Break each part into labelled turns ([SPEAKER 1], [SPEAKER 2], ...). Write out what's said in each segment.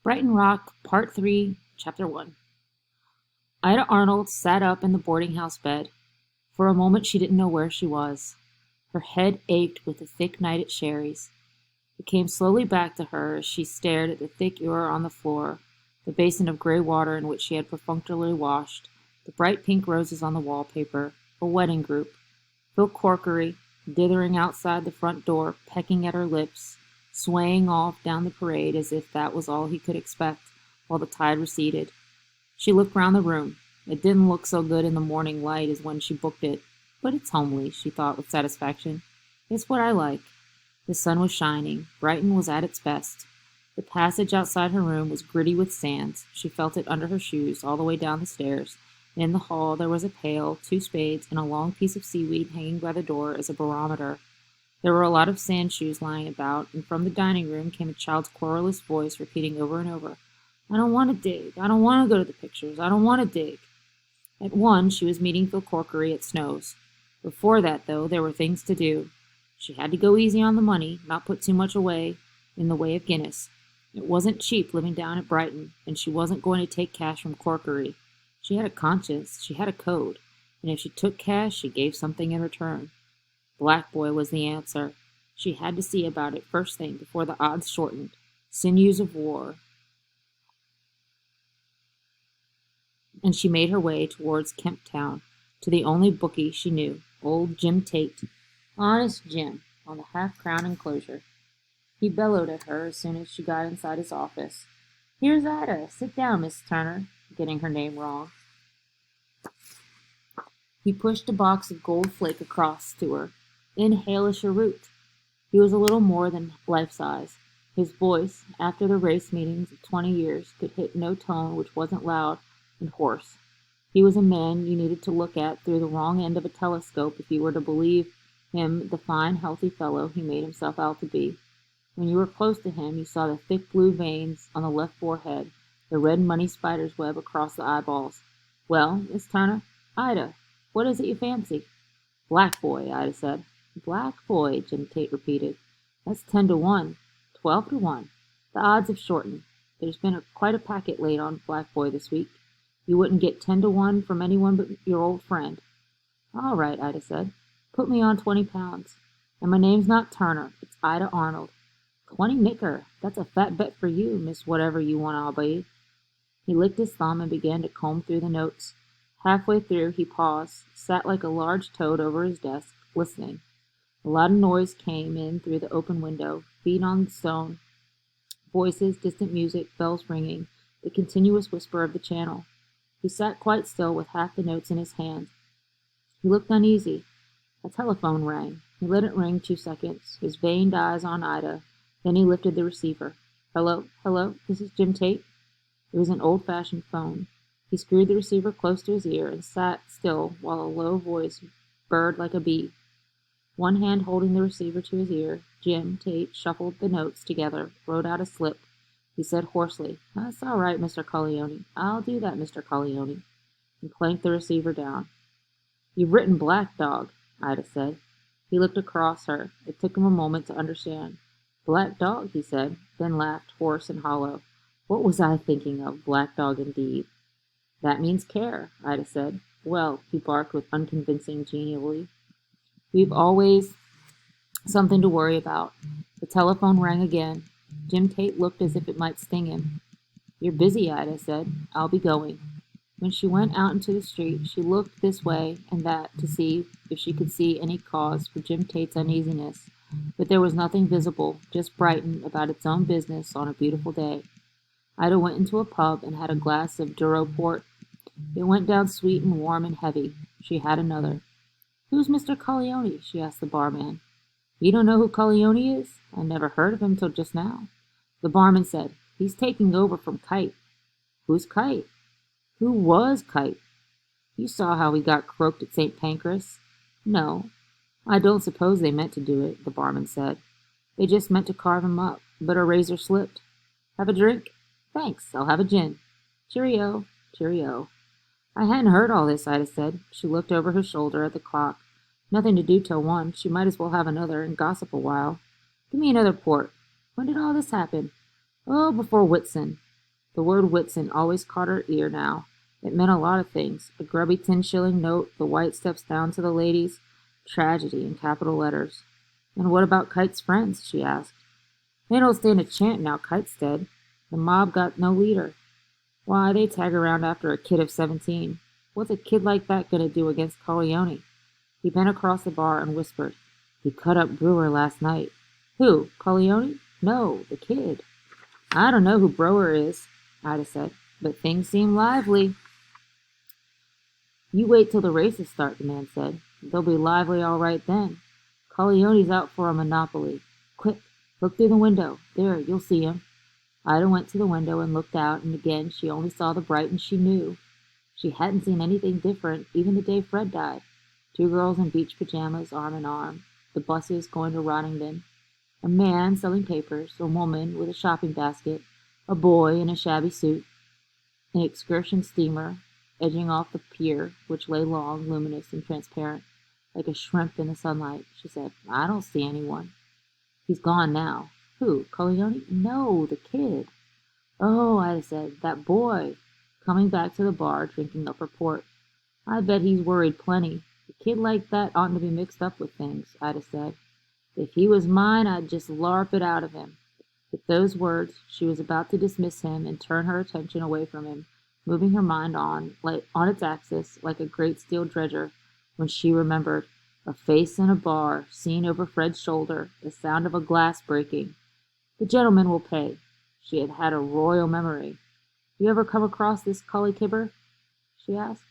[SPEAKER 1] Brighton Rock, Part 3, Chapter 1. Ida Arnold sat up in the boarding house bed. For a moment she didn't know where she was. Her head ached with the thick night at Sherry's. It came slowly back to her as she stared at the thick ewer on the floor, the basin of gray water in which she had perfunctorily washed, the bright pink roses on the wallpaper, a wedding group, Phil Corkery, dithering outside the front door, pecking at her lips, swaying off down the parade as if that was all he could expect, while the tide receded. She looked round the room. It didn't look so good in the morning light as when she booked it, but it's homely, she thought with satisfaction. It's what I like. The sun was shining. Brighton was at its best. The passage outside her room was gritty with sand. She felt it under her shoes all the way down the stairs, and in the hall there was a pail, 2 spades, and a long piece of seaweed hanging by the door as a barometer. There were a lot of sand shoes lying about, and from the dining room came a child's querulous voice repeating over and over, "I don't want to dig. I don't want to go to the pictures. I don't want to dig." At 1 she was meeting Phil Corkery at Snow's. Before that, though, there were things to do. She had to go easy on the money, not put too much away in the way of Guinness. It wasn't cheap living down at Brighton, and she wasn't going to take cash from Corkery. She had a conscience, she had a code, and if she took cash, she gave something in return. Black Boy was the answer. She had to see about it first thing before the odds shortened. Sinews of war. And she made her way towards Kemp Town, to the only bookie she knew, old Jim Tate. Honest Jim, on the half-crown enclosure. He bellowed at her as soon as she got inside his office. "Here's Ida. Sit down, Miss Turner," getting her name wrong. He pushed a box of gold flake across to her. "Inhale a cheroot." He was a little more than life-size. His voice, after the race meetings of 20 years, could hit no tone which wasn't loud and hoarse. He was a man you needed to look at through the wrong end of a telescope if you were to believe him the fine, healthy fellow he made himself out to be. When you were close to him, you saw the thick blue veins on the left forehead, the red money spider's web across the eyeballs. "Well, Miss Turner? Ida, what is it you fancy?" "Black Boy," Ida said. "Black Boy," Jim Tate repeated. "That's 10 to 1, 12 to 1. The odds have shortened. There's been quite a packet laid on Black Boy this week. You wouldn't get 10 to 1 from anyone but your old friend." "All right," Ida said. "Put me on 20 pounds. And my name's not Turner. It's Ida Arnold. 20 nicker. That's a fat bet for you, Miss Whatever You Want to Be." He licked his thumb and began to comb through the notes. Halfway through, he paused, sat like a large toad over his desk, listening. A lot of noise came in through the open window, feet on the stone, voices, distant music, bells ringing, the continuous whisper of the channel. He sat quite still with half the notes in his hand. He looked uneasy. A telephone rang. He let it ring 2 seconds, his veined eyes on Ida. Then he lifted the receiver. "Hello, hello, this is Jim Tate." It was an old-fashioned phone. He screwed the receiver close to his ear and sat still while a low voice burred like a bee. One hand holding the receiver to his ear, Jim Tate shuffled the notes together, wrote out a slip. He said hoarsely, "That's all right, Mr. Colleone. I'll do that, Mr. Colleone," and clanked the receiver down. "You've written Black Dog," Ida said. He looked across her. It took him a moment to understand. "Black Dog," he said, then laughed, hoarse and hollow. "What was I thinking of? Black Dog, indeed." "That means care," Ida said. "Well," he barked with unconvincing geniality, "we've always something to worry about." The telephone rang again. Jim Tate looked as if it might sting him. "You're busy," Ida said. "I'll be going." When she went out into the street, she looked this way and that to see if she could see any cause for Jim Tate's uneasiness, but there was nothing visible, just Brighton about its own business on a beautiful day. Ida went into a pub and had a glass of Douro port. It went down sweet and warm and heavy. She had another. "Who's Mr. Colleone?" she asked the barman. "You don't know who Colleone is? I never heard of him till just now." The barman said, "He's taking over from Kite." "Who's Kite?" "Who was Kite?" "You saw how he got croaked at St. Pancras." "No, I don't suppose they meant to do it," the barman said. "They just meant to carve him up, but a razor slipped. Have a drink?" "Thanks, I'll have a gin." "Cheerio, cheerio." "I hadn't heard all this," Ida said. She looked over her shoulder at the clock. Nothing to do till 1. She might as well have another and gossip a while. "Give me another port. When did all this happen?" "Oh, before Whitsun. The word Whitson always caught her ear now. It meant a lot of things. A grubby 10-shilling note, the white steps down to the ladies, tragedy in capital letters. And what about Kite's friends? She asked. They don't stand a chance now Kite's dead. The mob got no leader. Why, they tag around after a kid of 17. What's a kid like that going to do against Corleone? He bent across the bar and whispered, He cut up Brewer last night. Who, Corleone? No, the kid. I don't know who Brewer is, Ida said, but things seem lively. You wait till the races start, the man said. They'll be lively all right then. Corleone's out for a monopoly. Quick, look through the window. There, you'll see him. Ida went to the window and looked out, and again she only saw the Brighton she knew. She hadn't seen anything different, even the day Fred died. 2 girls in beach pajamas, arm in arm. The buses going to Rottingden. A man selling papers, a woman with a shopping basket, a boy in a shabby suit. An excursion steamer edging off the pier, which lay long, luminous, and transparent, like a shrimp in the sunlight. She said, I don't see anyone. He's gone now. Who, Corleone? No, the kid. Oh, Ida said, that boy, coming back to the bar, drinking up her port. I bet he's worried plenty. A kid like that oughtn't to be mixed up with things, Ida said. If he was mine, I'd just larp it out of him. With those words, she was about to dismiss him and turn her attention away from him, moving her mind on its axis like a great steel dredger, when she remembered a face in a bar, seen over Fred's shoulder, the sound of a glass breaking. The gentleman will pay. She had had a royal memory. You ever come across this Collie Kibber? She asked.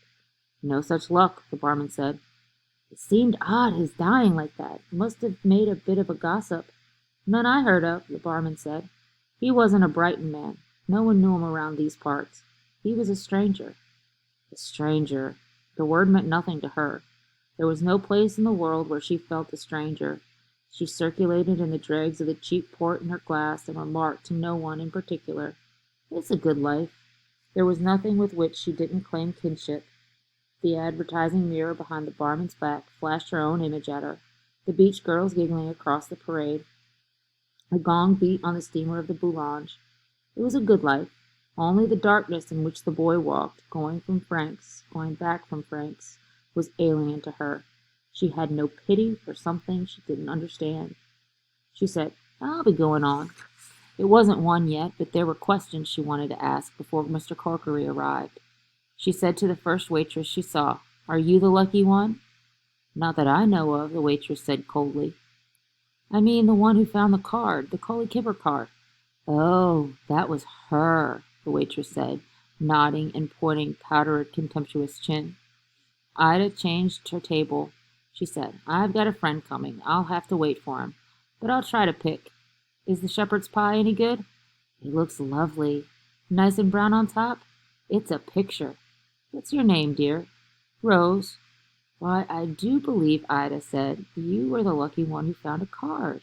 [SPEAKER 1] No such luck, the barman said. It seemed odd, his dying like that. It must have made a bit of a gossip. None I heard of, the barman said. He wasn't a Brighton man. No one knew him around these parts. He was a stranger. A stranger. The word meant nothing to her. There was no place in the world where she felt a stranger. She circulated in the dregs of the cheap port in her glass and remarked to no one in particular, It's a good life. There was nothing with which she didn't claim kinship. The advertising mirror behind the barman's back flashed her own image at her, the beach girls giggling across the parade. A gong beat on the steamer of the Boulogne. It was a good life. Only the darkness in which the boy walked, going back from Frank's, was alien to her. She had no pity for something she didn't understand. She said, I'll be going on. It wasn't one yet, but there were questions she wanted to ask before Mr. Corkery arrived. She said to the first waitress she saw, Are you the lucky one? Not that I know of, the waitress said coldly. I mean the one who found the card, the Collie Kibber card. Oh, that was her, the waitress said, nodding and pointing powdered contemptuous chin. Ida changed her table. She said, I've got a friend coming. I'll have to wait for him, but I'll try to pick. Is the shepherd's pie any good? It looks lovely. Nice and brown on top? It's a picture. What's your name, dear? Rose. Why, I do believe, Ida said, you were the lucky one who found a card.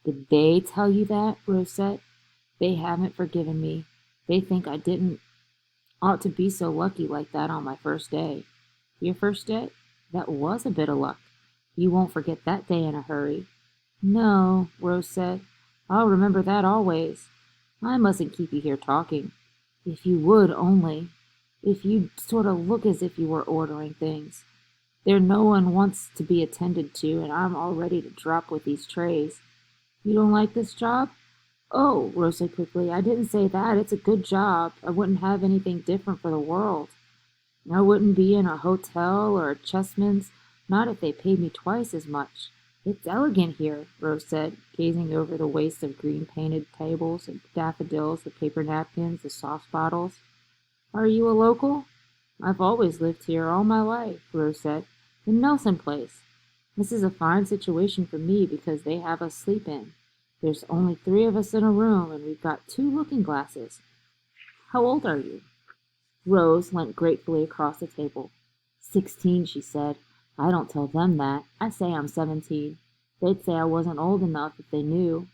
[SPEAKER 1] Did they tell you that? Rose said. They haven't forgiven me. They think I didn't ought to be so lucky like that on my first day. Your first day? That was a bit of luck. You won't forget that day in a hurry. No, Rose said. I'll remember that always. I mustn't keep you here talking. If you would only. If you'd sort of look as if you were ordering things. There no one wants to be attended to, and I'm all ready to drop with these trays. You don't like this job? Oh, Rose said quickly, I didn't say that. It's a good job. I wouldn't have anything different for the world. I wouldn't be in a hotel or a chessman's, not if they paid me twice as much. It's elegant here, Rose said, gazing over the waste of green-painted tables, the daffodils, the paper napkins, the sauce bottles. Are you a local? I've always lived here all my life, Rose said, in Nelson Place. This is a fine situation for me because they have us sleep in. There's only 3 of us in a room, and we've got 2 looking-glasses. How old are you? Rose leant gratefully across the table. 16, she said. I don't tell them that. I say I'm 17. They'd say I wasn't old enough if they knew.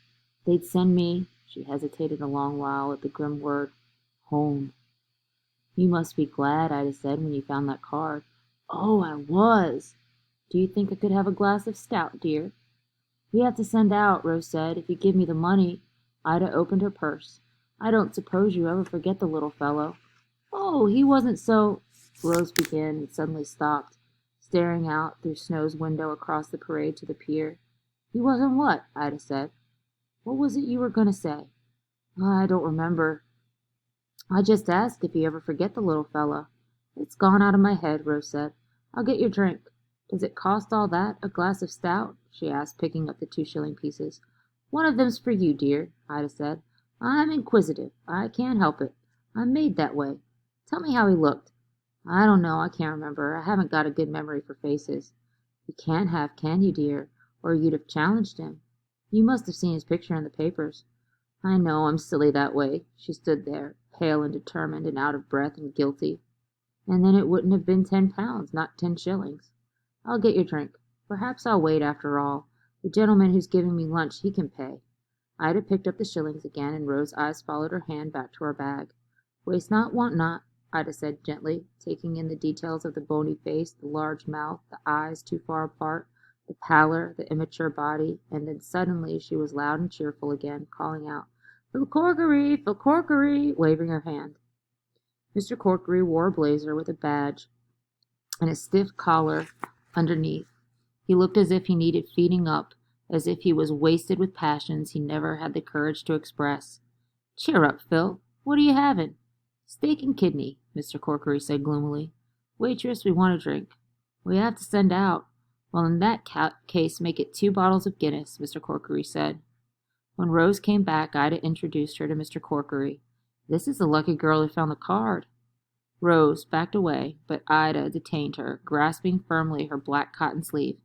[SPEAKER 1] They'd send me, she hesitated a long while at the grim word, home. You must be glad, Ida said, when you found that card. Oh, I was. Do you think I could have a glass of stout, dear? We have to send out, Rose said, if you give me the money. Ida opened her purse. I don't suppose you ever forget the little fellow. Oh, he wasn't so... Rose began and suddenly stopped, staring out through Snow's window across the parade to the pier. He wasn't what? Ida said. What was it you were going to say? I don't remember. I just asked if you ever forget the little fellow. It's gone out of my head, Rose said. I'll get your drink. Does it cost all that, a glass of stout? She asked, picking up the 2-shilling pieces. One of them's for you, dear, Ida said. I'm inquisitive. I can't help it. I'm made that way. Tell me how he looked. I don't know. I can't remember. I haven't got a good memory for faces. You can't have, can you, dear? Or you'd have challenged him. You must have seen his picture in the papers. I know I'm silly that way. She stood there, pale and determined and out of breath and guilty. And then it wouldn't have been £10, not 10 shillings. I'll get your drink. Perhaps I'll wait after all. The gentleman who's giving me lunch, he can pay. Ida picked up the shillings again, and Rose's eyes followed her hand back to her bag. Waste not, want not, Ida said gently, taking in the details of the bony face, the large mouth, the eyes too far apart, the pallor, the immature body, and then suddenly she was loud and cheerful again, calling out, Phil Corkery, Phil Corkery, waving her hand. Mr. Corkery wore a blazer with a badge and a stiff collar underneath. He looked as if he needed feeding up, as if he was wasted with passions he never had the courage to express. Cheer up, Phil. What are you having? Steak and kidney, Mr. Corkery said gloomily. Waitress, we want a drink. We have to send out. Well, in that case, make it 2 bottles of Guinness, Mr. Corkery said. When Rose came back, Ida introduced her to Mr. Corkery. This is the lucky girl who found the card. Rose backed away, but Ida detained her, grasping firmly her black cotton sleeve.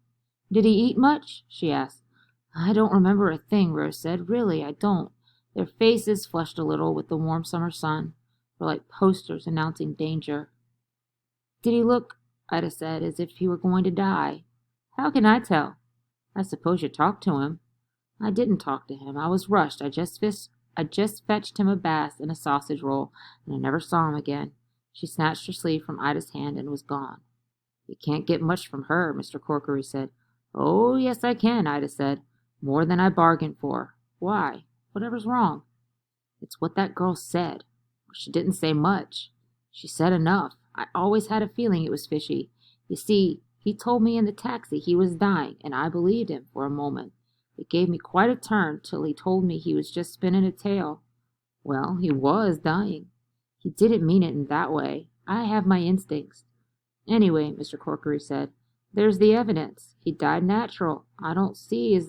[SPEAKER 1] Did he eat much? She asked. I don't remember a thing, Rose said. Really, I don't. Their faces, flushed a little with the warm summer sun, were like posters announcing danger. Did he look, Ida said, as if he were going to die? How can I tell? I suppose you talked to him. I didn't talk to him. I was rushed. I just fetched him a bass and a sausage roll, and I never saw him again. She snatched her sleeve from Ida's hand and was gone. You can't get much from her, Mr. Corkery said. Oh, yes, I can, Ida said. More than I bargained for. Why? Whatever's wrong? It's what that girl said. She didn't say much. She said enough. I always had a feeling it was fishy. You see, he told me in the taxi he was dying, and I believed him for a moment. It gave me quite a turn till he told me he was just spinning a tale. Well, he was dying. He didn't mean it in that way. I have my instincts. Anyway, Mr. Corkery said, there's the evidence. He died natural. I don't see as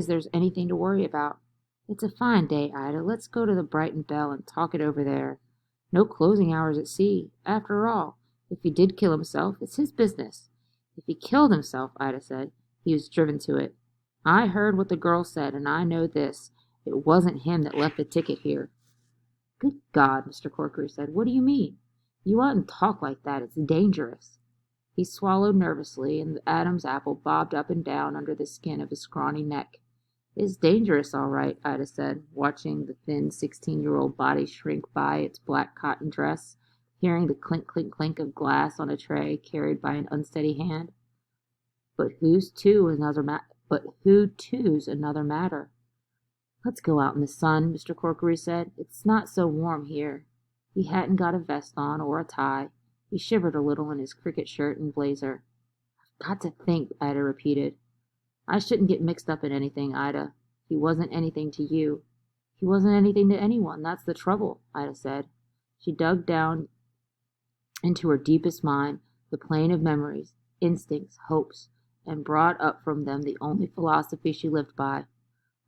[SPEAKER 1] there's anything to worry about. It's a fine day, Ida. Let's go to the Brighton Bell and talk it over there. No closing hours at sea. After all, if he did kill himself, it's his business. If he killed himself, Ida said, he was driven to it. I heard what the girl said, and I know this. It wasn't him that left the ticket here. Good God, Mr. Corkery said. What do you mean? You oughtn't talk like that. It's dangerous. He swallowed nervously, and the Adam's apple bobbed up and down under the skin of his scrawny neck. It's dangerous, all right, Ida said, watching the thin 16-year-old body shrink by its black cotton dress, hearing the clink, clink, clink of glass on a tray carried by an unsteady hand. But who two's another matter. Let's go out in the sun, Mr. Corkery said. It's not so warm here. He hadn't got a vest on or a tie. He shivered a little in his cricket shirt and blazer. I've got to think, Ida repeated. I shouldn't get mixed up in anything, Ida. He wasn't anything to you. He wasn't anything to anyone. That's the trouble, Ida said. She dug down into her deepest mind, the plane of memories, instincts, hopes, and brought up from them the only philosophy she lived by.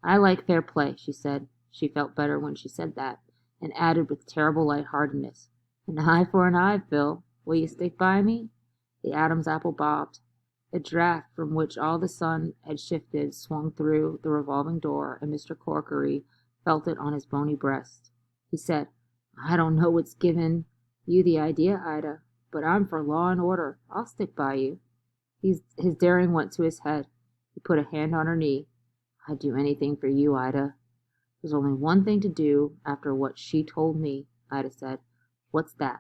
[SPEAKER 1] I like fair play, she said. She felt better when she said that, and added with terrible lightheartedness, An eye for an eye, Phil. Will you stick by me? The Adam's apple bobbed. A draft from which all the sun had shifted swung through the revolving door, and Mr. Corkery felt it on his bony breast. He said, I don't know what's given you the idea, Ida, but I'm for law and order. I'll stick by you. His daring went to his head. He put a hand on her knee. I'd do anything for you, Ida. There's only one thing to do after what she told me, Ida said. What's that?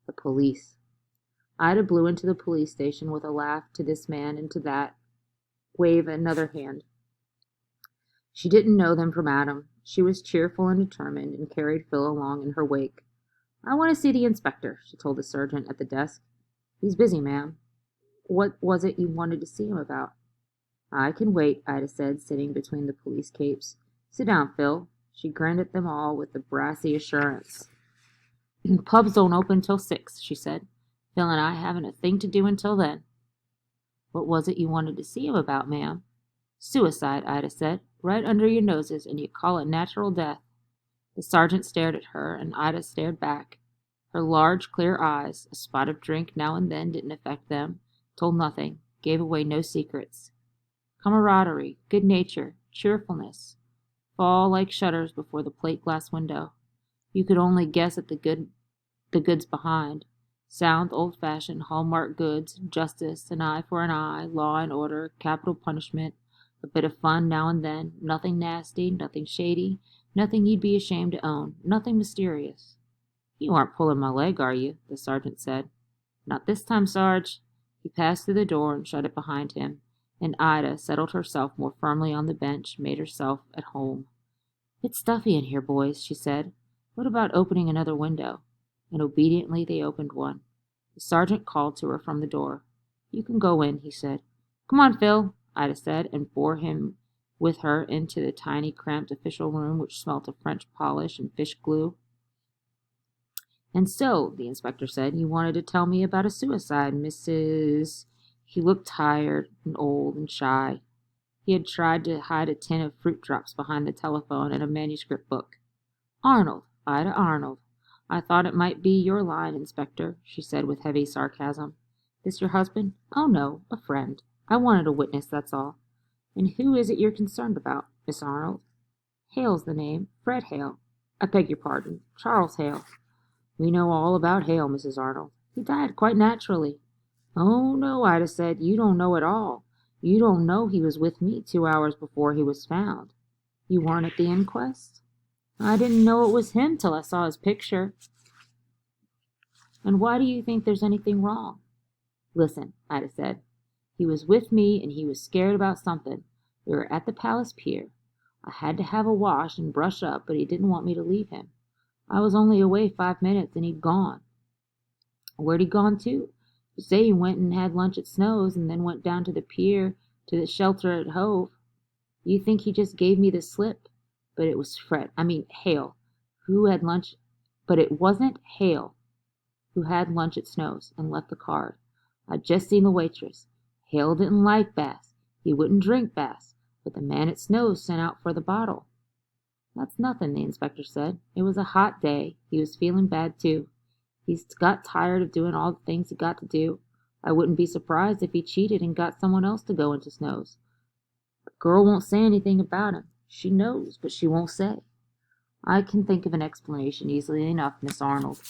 [SPEAKER 1] The police. Ida blew into the police station with a laugh to this man and to that, wave another hand. She didn't know them from Adam. She was cheerful and determined, and carried Phil along in her wake. "I want to see the inspector," she told the sergeant at the desk. "He's busy, ma'am." "What was it you wanted to see him about?" "I can wait," Ida said, sitting between the police capes. "Sit down, Phil." She grinned at them all with a brassy assurance. "Pubs don't open till 6, she said. "Phil and I haven't a thing to do until then." "What was it you wanted to see him about, ma'am?" "Suicide," Ida said. "Right under your noses, and you call it natural death." The sergeant stared at her, and Ida stared back. Her large, clear eyes, a spot of drink now and then didn't affect them, told nothing, gave away no secrets. Camaraderie, good nature, cheerfulness, fall like shutters before the plate glass window. You could only guess at the goods behind. Sound, old-fashioned, hallmark goods, justice, an eye for an eye, law and order, capital punishment, a bit of fun now and then, nothing nasty, nothing shady, nothing you'd be ashamed to own, nothing mysterious. "You aren't pulling my leg, are you?" the sergeant said. "Not this time, Sarge." He passed through the door and shut it behind him, and Ida settled herself more firmly on the bench, made herself at home. "It's stuffy in here, boys," she said. "What about opening another window?" And obediently they opened one. The sergeant called to her from the door. "You can go in," he said. "Come on, Phil," Ida said, and bore him with her into the tiny, cramped official room which smelt of French polish and fish glue. "And so," the inspector said, "you wanted to tell me about a suicide, Mrs.—" He looked tired and old and shy. He had tried to hide a tin of fruit drops behind the telephone and a manuscript book. "Arnold, Ida Arnold. I thought it might be your line, Inspector," she said with heavy sarcasm. "This your husband?" "Oh, no, a friend. I wanted a witness, that's all." "And who is it you're concerned about, Miss Arnold?" "Hale's the name. Fred Hale. I beg your pardon, Charles Hale." "We know all about Hale, Mrs. Arnold. He died quite naturally." "Oh, no," Ida said. "You don't know at all. You don't know he was with me 2 hours before he was found." "You weren't at the inquest?" "I didn't know it was him till I saw his picture." "And why do you think there's anything wrong?" "Listen," Ida said. "He was with me, and he was scared about something. We were at the Palace Pier. I had to have a wash and brush up, but he didn't want me to leave him. I was only away 5 minutes, and he'd gone." "Where'd he gone to?" "You say he went and had lunch at Snow's, and then went down to the pier to the shelter at Hove. You think he just gave me the slip? But it was Hale, who had lunch. But it wasn't Hale who had lunch at Snow's and left the card. I'd just seen the waitress. Hale didn't like Bass. He wouldn't drink Bass, but the man at Snow's sent out for the bottle." "That's nothing," the inspector said. "It was a hot day. He was feeling bad, too. He's got tired of doing all the things he got to do. I wouldn't be surprised if he cheated and got someone else to go into Snow's. The girl won't say anything about him. She knows, but she won't say." "I can think of an explanation easily enough, Miss Arnold.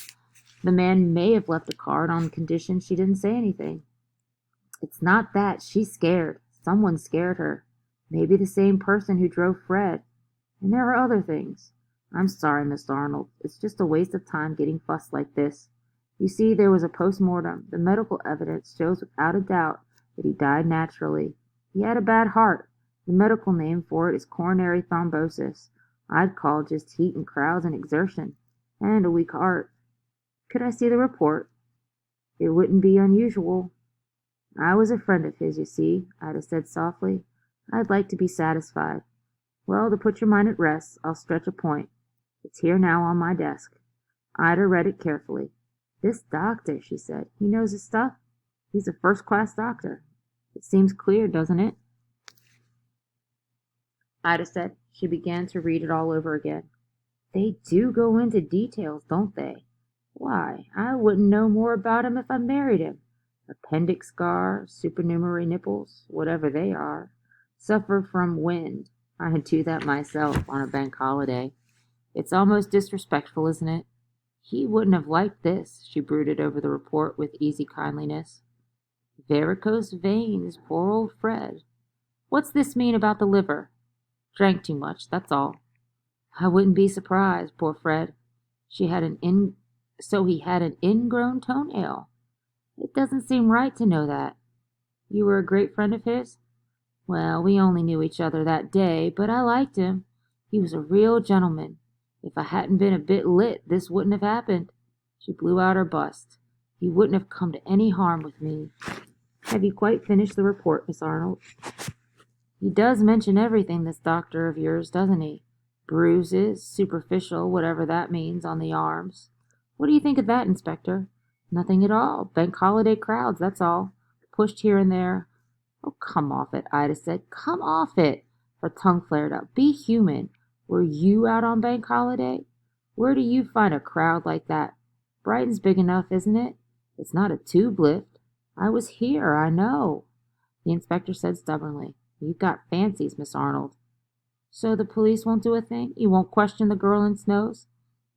[SPEAKER 1] The man may have left a card on condition she didn't say anything." "It's not that. She's scared. Someone scared her. Maybe the same person who drove Fred. And there are other things. I'm sorry, Miss Arnold. It's just a waste of time getting fussed like this. You see, there was a post-mortem. The medical evidence shows without a doubt that he died naturally. He had a bad heart. The medical name for it is coronary thrombosis. I'd call just heat and crowds and exertion. And a weak heart." "Could I see the report?" "It wouldn't be unusual." "I was a friend of his, you see," Ida said softly. "I'd like to be satisfied. Well, to put your mind at rest, I'll stretch a point. It's here now on my desk." Ida read it carefully. "This doctor," she said, "he knows his stuff. He's a first-class doctor. It seems clear, doesn't it?" Ida said. She began to read it all over again. "They do go into details, don't they? Why, I wouldn't know more about him if I married him. Appendix scar, supernumerary nipples, whatever they are. Suffered from wind. I'd do that myself on a bank holiday. It's almost disrespectful, isn't it? He wouldn't have liked this." She brooded over the report with easy kindliness. "Varicose veins, poor old Fred. What's this mean about the liver? Drank too much, that's all. I wouldn't be surprised, poor Fred. So he had an ingrown toenail. It doesn't seem right to know that. You were a great friend of his?" "Well, we only knew each other that day, but I liked him. He was a real gentleman. If I hadn't been a bit lit, this wouldn't have happened." She blew out her bust. "He wouldn't have come to any harm with me." "Have you quite finished the report, Miss Arnold?" "He does mention everything, this doctor of yours, doesn't he? Bruises, superficial, whatever that means, on the arms. What do you think of that, Inspector?" "Nothing at all. Bank holiday crowds, that's all. Pushed here and there." "Oh, come off it," Ida said. "Come off it." Her tongue flared up. "Be human. Were you out on bank holiday? Where do you find a crowd like that? Brighton's big enough, isn't it? It's not a tube lift." "I was here, I know," the inspector said stubbornly. "You've got fancies, Miss Arnold." "So the police won't do a thing? You won't question the girl in Snow's?"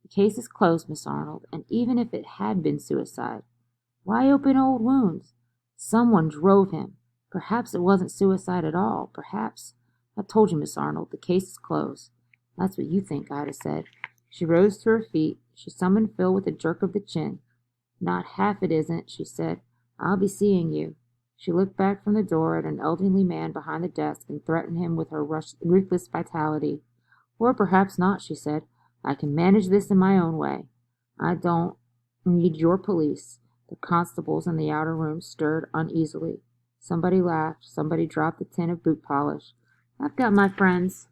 [SPEAKER 1] "The case is closed, Miss Arnold, and even if it had been suicide, why open old wounds? Someone drove him. Perhaps it wasn't suicide at all. Perhaps— "I've told you, Miss Arnold, the case is closed." "That's what you think," Ida said. She rose to her feet. She summoned Phil with a jerk of the chin. "Not half it isn't," she said. "I'll be seeing you." She looked back from the door at an elderly man behind the desk and threatened him with her ruthless vitality. "Or perhaps not," she said. "I can manage this in my own way. I don't need your police." The constables in the outer room stirred uneasily. Somebody laughed. Somebody dropped a tin of boot polish. "I've got my friends."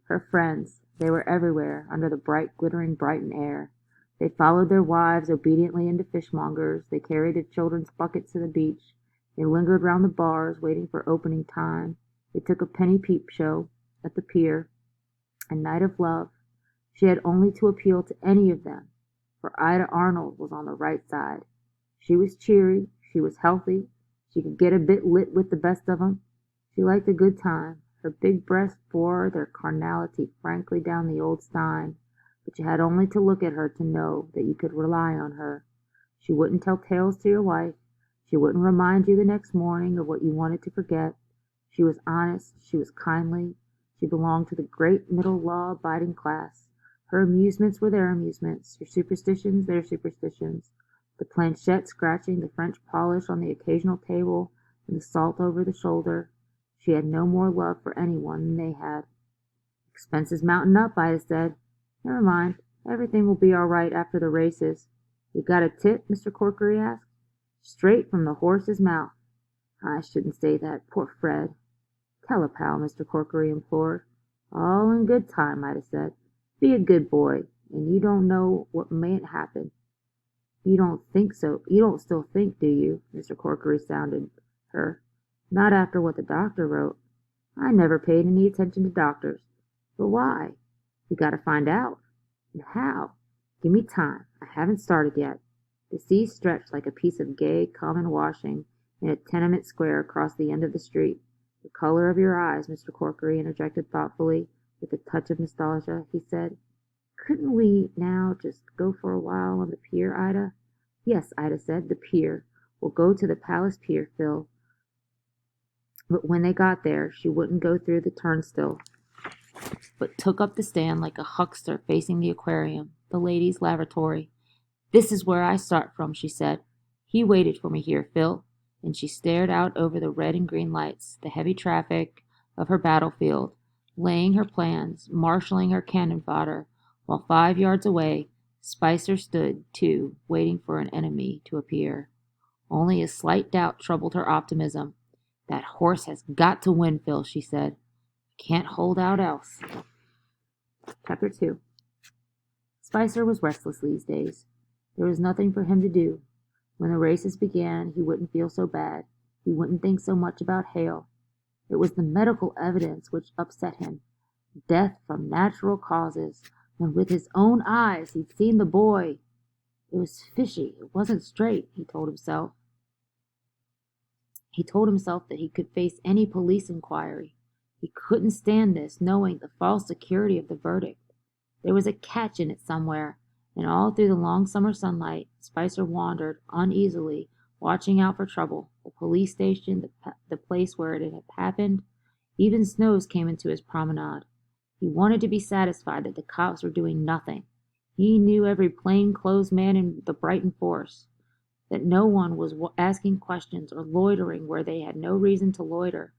[SPEAKER 1] Her friends. They were everywhere, under the bright, glittering Brighton air. They followed their wives obediently into fishmongers. They carried their children's buckets to the beach. They lingered round the bars, waiting for opening time. They took a penny peep show at the pier. A night of love. She had only to appeal to any of them, for Ida Arnold was on the right side. She was cheery. She was healthy. She could get a bit lit with the best of 'em. She liked a good time. Her big breasts bore their carnality frankly down the old Stein, but you had only to look at her to know that you could rely on her. She wouldn't tell tales to your wife. She wouldn't remind you the next morning of what you wanted to forget. She was honest. She was kindly. She belonged to the great middle law-abiding class. Her amusements were their amusements, her superstitions their superstitions. The planchette scratching, the French polish on the occasional table, and the salt over the shoulder. She had no more love for anyone than they had. "Expenses mounting up," Ida said. "Never mind. Everything will be all right after the races." "You got a tip?" Mr. Corkery asked. "Straight from the horse's mouth." "I shouldn't say that. Poor Fred." "Tell a pal," Mr. Corkery implored. "All in good time," Ida said. "Be a good boy, and you don't know what mayn't happen." "You don't think so? You don't still think, do you?" Mr. Corkery sounded her. "Not after what the doctor wrote." "I never paid any attention to doctors." "But why?" "We got to find out." "And how?" "Give me time. I haven't started yet." The sea stretched like a piece of gay common washing in a tenement square across the end of the street. "The color of your eyes," Mr. Corkery interjected thoughtfully, with a touch of nostalgia. He said, "Couldn't we now just go for a while on the pier, Ida?" "Yes," Ida said, "the pier. We'll go to the Palace Pier, Phil." But when they got there, she wouldn't go through the turnstile, but took up the stand like a huckster facing the aquarium, the ladies' lavatory. "This is where I start from," she said. "He waited for me here, Phil." And she stared out over the red and green lights, the heavy traffic of her battlefield, laying her plans, marshalling her cannon fodder, while 5 yards away, Spicer stood, too, waiting for an enemy to appear. Only a slight doubt troubled her optimism. "That horse has got to win, Phil," she said. "Can't hold out else." Chapter 2. Spicer was restless these days. There was nothing for him to do. When the races began, he wouldn't feel so bad. He wouldn't think so much about Hale. It was the medical evidence which upset him. Death from natural causes, when with his own eyes he'd seen the boy. It was fishy. It wasn't straight, he told himself. He told himself that he could face any police inquiry. He couldn't stand this, knowing the false security of the verdict. There was a catch in it somewhere, and all through the long summer sunlight, Spicer wandered uneasily, watching out for trouble. The police station, the place where it had happened. Even Snow's came into his promenade. He wanted to be satisfied that the cops were doing nothing. He knew every plain-clothes man in the Brighton force, that no one was asking questions or loitering where they had no reason to loiter.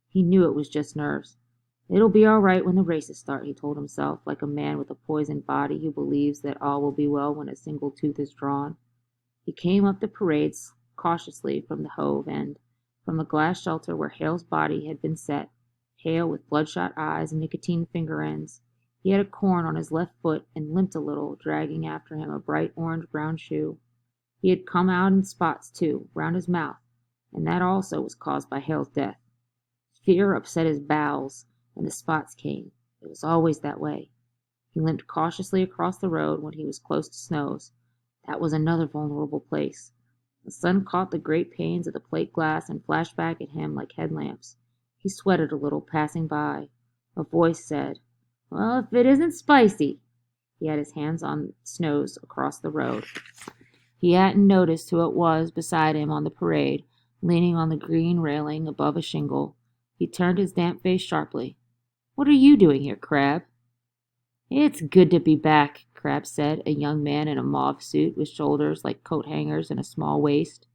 [SPEAKER 1] He knew it was just nerves. It'll be all right when the races start, he told himself, like a man with a poisoned body who believes that all will be well when a single tooth is drawn. He came up the parades cautiously from the Hove end, from the glass shelter where Hale's body had been set, Hale with bloodshot eyes and nicotine finger ends. He had a corn on his left foot and limped a little, dragging after him a bright orange-brown shoe. He had come out in spots, too, round his mouth, and that also was caused by Hale's death. Fear upset his bowels, and the spots came. It was always that way. He limped cautiously across the road when he was close to Snow's. That was another vulnerable place. The sun caught the great panes of the plate glass and flashed back at him like headlamps. He sweated a little, passing by. A voice said, "Well, if it isn't Spicy." He had his hands on Snow's across the road. He hadn't noticed who it was beside him on the parade, leaning on the green railing above a shingle. He turned his damp face sharply. "What are you doing here, Crab?" "It's good to be back," Crab said, a young man in a mauve suit with shoulders like coat hangers and a small waist.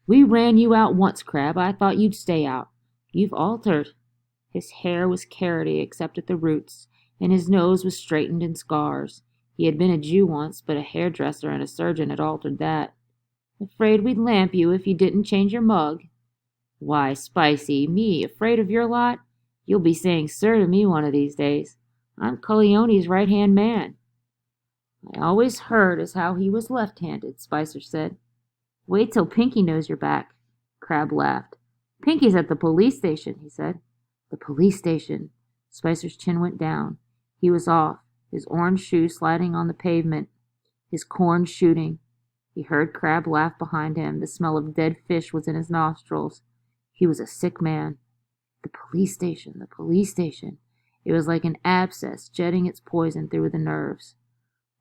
[SPEAKER 1] "We ran you out once, Crab. I thought you'd stay out. You've altered." His hair was carroty except at the roots, and his nose was straightened in scars. He had been a Jew once, but a hairdresser and a surgeon had altered that. "Afraid we'd lamp you if you didn't change your mug." "Why, Spicy, me afraid of your lot? You'll be saying sir to me one of these days. I'm Culleone's right-hand man." "I always heard as how he was left-handed," Spicer said. "Wait till Pinky knows you're back." Crab laughed. "Pinky's at the police station," he said. The police station. Spicer's chin went down. He was off, his orange shoe sliding on the pavement, his corn shooting. He heard Crab laugh behind him. The smell of dead fish was in his nostrils. He was a sick man. The police station, the police station. It was like an abscess jetting its poison through the nerves.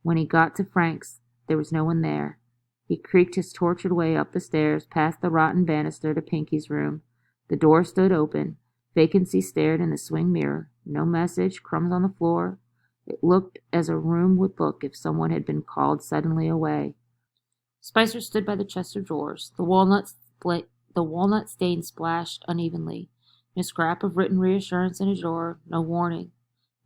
[SPEAKER 1] When he got to Frank's, there was no one there. He creaked his tortured way up the stairs, past the rotten banister to Pinky's room. The door stood open. Vacancy stared in the swing mirror. No message, crumbs on the floor. It looked as a room would look if someone had been called suddenly away. Spicer stood by the chest of drawers. The walnut stain splashed unevenly. A scrap of written reassurance in a drawer. No warning.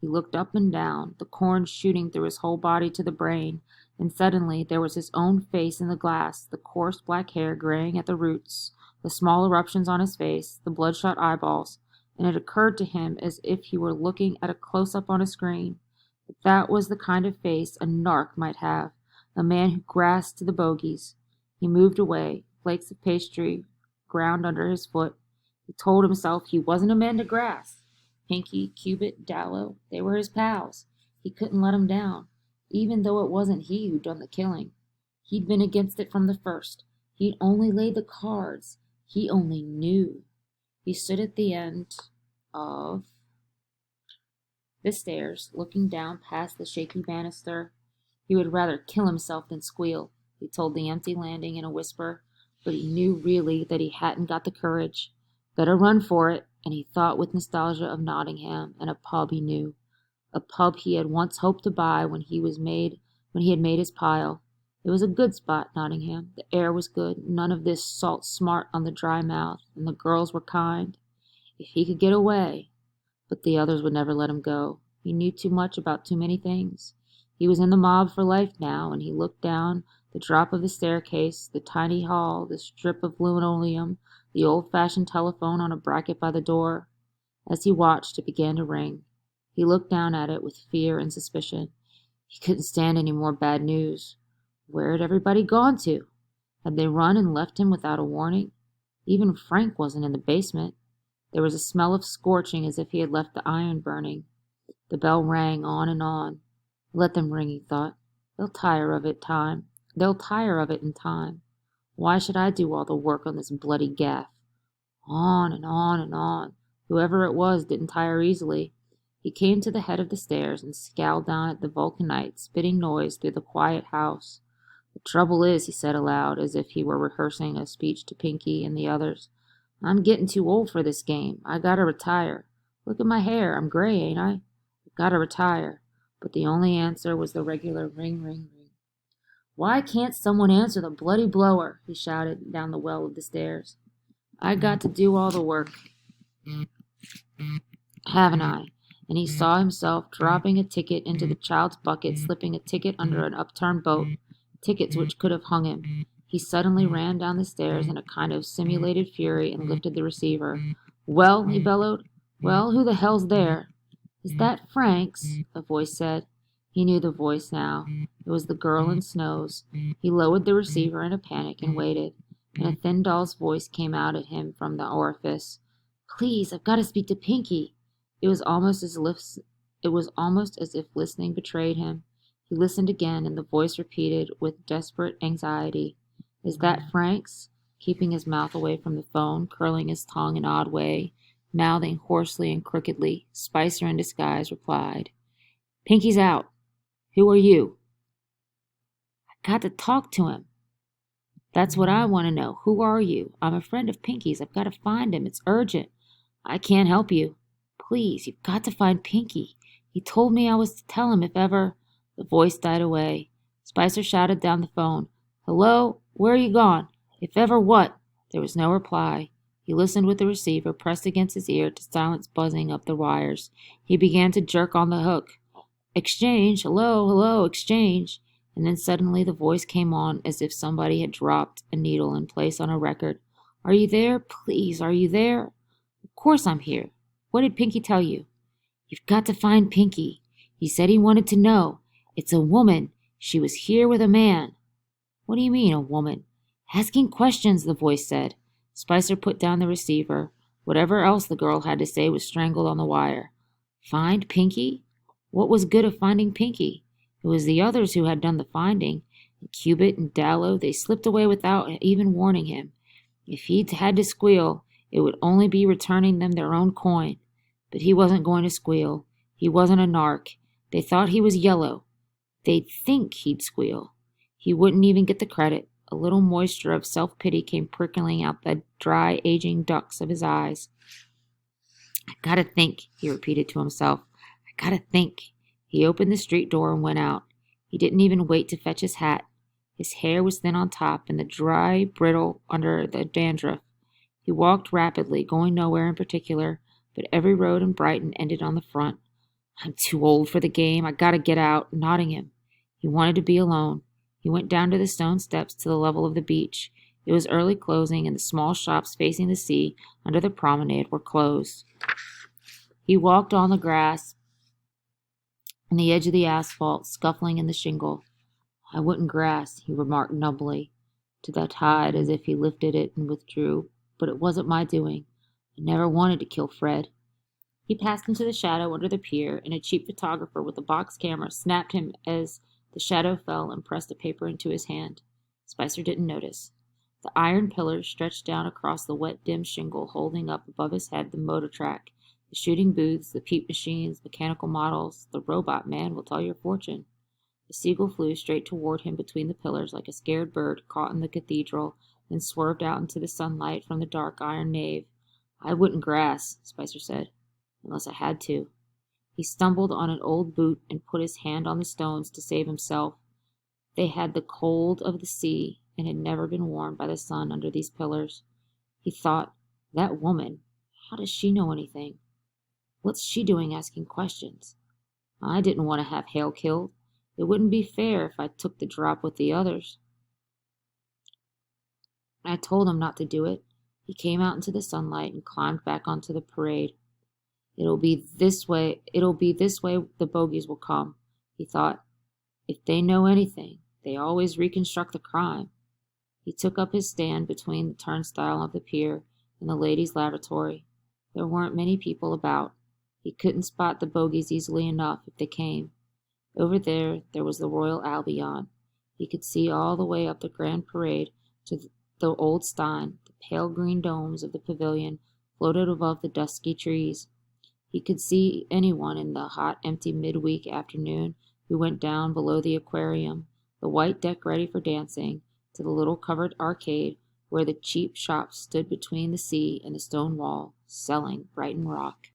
[SPEAKER 1] He looked up and down, the corn shooting through his whole body to the brain, and suddenly there was his own face in the glass, the coarse black hair graying at the roots, the small eruptions on his face, the bloodshot eyeballs, and it occurred to him as if he were looking at a close-up on a screen. That was the kind of face a narc might have, a man who grasped to the bogies. He moved away, flakes of pastry ground under his foot. He told himself he wasn't a man to grasp. Pinky, Cubit, Dallow, they were his pals. He couldn't let 'em down, even though it wasn't he who'd done the killing. He'd been against it from the first. He'd only laid the cards. He only knew. He stood at the end of the stairs, looking down past the shaky banister. He would rather kill himself than squeal, he told the empty landing in a whisper, but he knew really that he hadn't got the courage. Better run for it, and he thought with nostalgia of Nottingham and a pub he knew, a pub he had once hoped to buy when he had made his pile. It was a good spot, Nottingham. The air was good, none of this salt smart on the dry mouth, and the girls were kind. If he could get away. But the others would never let him go. He knew too much about too many things. He was in the mob for life now, and he looked down the drop of the staircase, the tiny hall, the strip of linoleum, the old-fashioned telephone on a bracket by the door. As he watched, it began to ring. He looked down at it with fear and suspicion. He couldn't stand any more bad news. Where had everybody gone to? Had they run and left him without a warning? Even Frank wasn't in the basement. There was a smell of scorching as if he had left the iron burning. The bell rang on and on. Let them ring, he thought. They'll tire of it in time. Why should I do all the work on this bloody gaff? On and on and on. Whoever it was didn't tire easily. He came to the head of the stairs and scowled down at the vulcanite, spitting noise through the quiet house. The trouble is, he said aloud, as if he were rehearsing a speech to Pinky and the others, I'm getting too old for this game. I gotta retire. Look at my hair. I'm gray, ain't I? I've gotta retire. But the only answer was the regular ring, ring, ring. Why can't someone answer the bloody blower? He shouted down the well of the stairs. I got to do all the work. haven't I?" And he saw himself dropping a ticket into the child's bucket, slipping a ticket under an upturned boat, tickets which could have hung him. He suddenly ran down the stairs in a kind of simulated fury and lifted the receiver. "Well?" he bellowed. "Well, who the hell's there?" "Is that Frank's?" a voice said. He knew the voice now. It was the girl in Snow's. He lowered the receiver in a panic and waited. And a thin doll's voice came out at him from the orifice. "Please, I've got to speak to Pinky." It was almost as if listening betrayed him. He listened again, and the voice repeated with desperate anxiety, "Is that Frank's?" Keeping his mouth away from the phone, curling his tongue an odd way, mouthing hoarsely and crookedly, Spicer in disguise replied, "Pinky's out. Who are you?" "I got to talk to him." "That's what I want to know. Who are you? I'm a friend of Pinky's. I've got to find him. It's urgent." "I can't help you." "Please, you've got to find Pinky. He told me I was to tell him if ever—" The voice died away. Spicer shouted down the phone, "Hello? Where are you gone? If ever what?" There was no reply. He listened with the receiver pressed against his ear to silence buzzing up the wires. He began to jerk on the hook. "Exchange, hello, hello, exchange." And then suddenly the voice came on as if somebody had dropped a needle in place on a record. "Are you there? Please, are you there?" "Of course I'm here. What did Pinky tell you?" "You've got to find Pinky. He said he wanted to know. It's a woman. She was here with a man." "What do you mean, a woman?" "Asking questions," the voice said. Spicer put down the receiver. Whatever else the girl had to say was strangled on the wire. Find Pinky? What was good of finding Pinky? It was the others who had done the finding. And Cubitt and Dallow, they slipped away without even warning him. If he'd had to squeal, it would only be returning them their own coin. But he wasn't going to squeal. He wasn't a narc. They thought he was yellow. They'd think he'd squeal. He wouldn't even get the credit. A little moisture of self-pity came prickling out the dry, aging ducts of his eyes. "I gotta think," he repeated to himself. "I gotta think." He opened the street door and went out. He didn't even wait to fetch his hat. His hair was thin on top and the dry, brittle under the dandruff. He walked rapidly, going nowhere in particular, but every road in Brighton ended on the front. "I'm too old for the game. I gotta get out." Nottingham. He wanted to be alone. He went down to the stone steps to the level of the beach. It was early closing, and the small shops facing the sea under the promenade were closed. He walked on the grass and the edge of the asphalt, scuffling in the shingle. "I wouldn't grass," he remarked numbly to the tide as if he lifted it and withdrew. "But it wasn't my doing. I never wanted to kill Fred." He passed into the shadow under the pier, and a cheap photographer with a box camera snapped him as the shadow fell and pressed a paper into his hand. Spicer didn't notice. The iron pillars stretched down across the wet, dim shingle, holding up above his head the motor track, the shooting booths, the peep machines, mechanical models. The robot man will tell your fortune. The seagull flew straight toward him between the pillars like a scared bird caught in the cathedral, then swerved out into the sunlight from the dark iron nave. "I wouldn't grass," Spicer said, "unless I had to." He stumbled on an old boot and put his hand on the stones to save himself. They had the cold of the sea and had never been warmed by the sun under these pillars. He thought, that woman, how does she know anything? What's she doing asking questions? I didn't want to have Hale killed. It wouldn't be fair if I took the drop with the others. I told him not to do it. He came out into the sunlight and climbed back onto the parade. It'll be this way the bogies will come, he thought. If they know anything, they always reconstruct the crime. He took up his stand between the turnstile of the pier and the ladies' lavatory. There weren't many people about. He couldn't spot the bogies easily enough if they came. Over there was the Royal Albion. He could see all the way up the Grand Parade to the old Stein. The pale green domes of the pavilion floated above the dusky trees. He could see anyone in the hot, empty midweek afternoon who went down below the aquarium, the white deck ready for dancing, to the little covered arcade where the cheap shops stood between the sea and the stone wall, selling Brighton rock.